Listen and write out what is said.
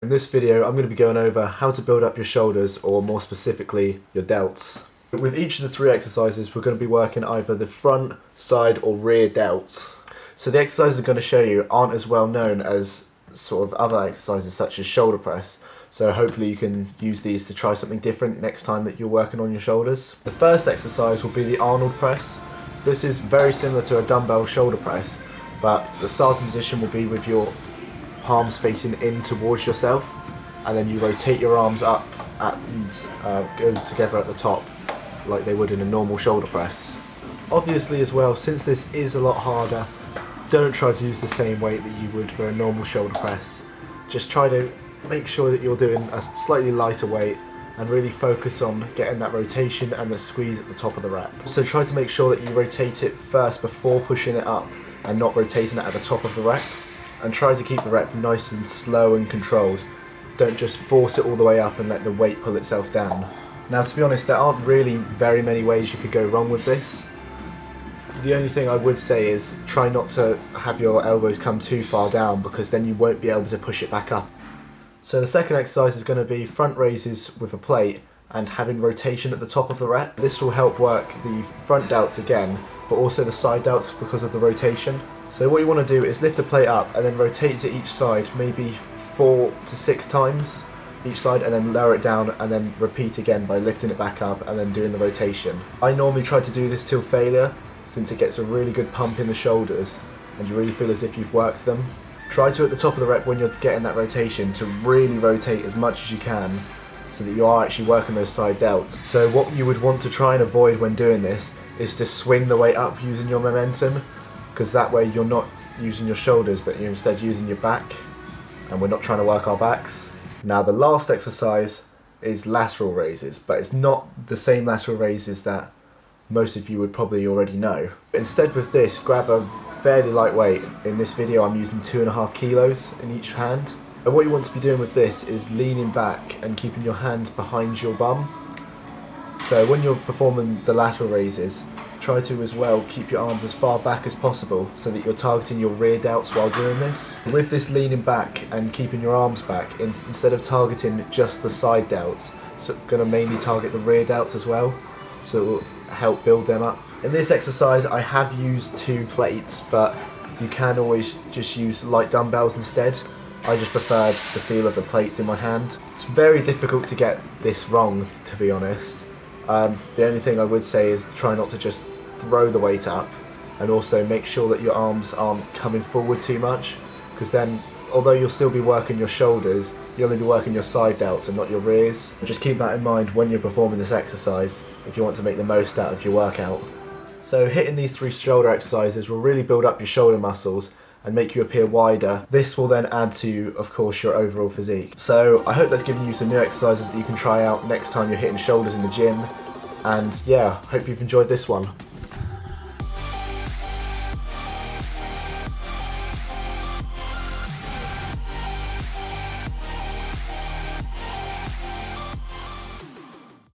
In this video I'm going to be going over how to build up your shoulders, or more specifically your delts. With each of the three exercises we're going to be working either the front, side or rear delts. So the exercises I'm going to show you aren't as well known as sort of other exercises such as shoulder press. So hopefully you can use these to try something different next time that you're working on your shoulders. The first exercise will be the Arnold Press. So this is very similar to a dumbbell shoulder press, but the starting position will be with your palms facing in towards yourself, and then you rotate your arms up and go together at the top like they would in a normal shoulder press. Obviously as well, since this is a lot harder, don't try to use the same weight that you would for a normal shoulder press. Just try to make sure that you're doing a slightly lighter weight and really focus on getting that rotation and the squeeze at the top of the rep. So try to make sure that you rotate it first before pushing it up and not rotating it at the top of the rep. And try to keep the rep nice and slow and controlled. Don't just force it all the way up and let the weight pull itself down. Now, to be honest, there aren't really very many ways you could go wrong with this. The only thing I would say is try not to have your elbows come too far down, because then you won't be able to push it back up. So the second exercise is going to be front raises with a plate and having rotation at the top of the rep. This will help work the front delts again, but also the side delts because of the rotation. So what you want to do is lift the plate up and then rotate to each side, maybe 4 to 6 times each side, and then lower it down and then repeat again by lifting it back up and then doing the rotation. I normally try to do this till failure, since it gets a really good pump in the shoulders and you really feel as if you've worked them. Try to, at the top of the rep when you're getting that rotation, to really rotate as much as you can so that you are actually working those side delts. So what you would want to try and avoid when doing this is to swing the weight up using your momentum, because that way you're not using your shoulders but you're instead using your back, and we're not trying to work our backs. Now the last exercise is lateral raises, but it's not the same lateral raises that most of you would probably already know. Instead with this, grab a fairly light weight. In this video I'm using 2.5 kilos in each hand. And what you want to be doing with this is leaning back and keeping your hand behind your bum. So when you're performing the lateral raises, try to as well keep your arms as far back as possible so that you're targeting your rear delts while doing this. With this leaning back and keeping your arms back, instead of targeting just the side delts, so going to mainly target the rear delts as well, so it will help build them up. In this exercise I have used 2 plates, but you can always just use light dumbbells instead. I just preferred the feel of the plates in my hand. It's very difficult to get this wrong, to be honest. The only thing I would say is try not to just throw the weight up, and also make sure that your arms aren't coming forward too much, because then although you'll still be working your shoulders, you'll only be working your side delts and not your rears. Just keep that in mind when you're performing this exercise if you want to make the most out of your workout. So hitting these 3 shoulder exercises will really build up your shoulder muscles and make you appear wider. This will then add to, of course, your overall physique. So I hope that's given you some new exercises that you can try out next time you're hitting shoulders in the gym. And yeah, hope you've enjoyed this one.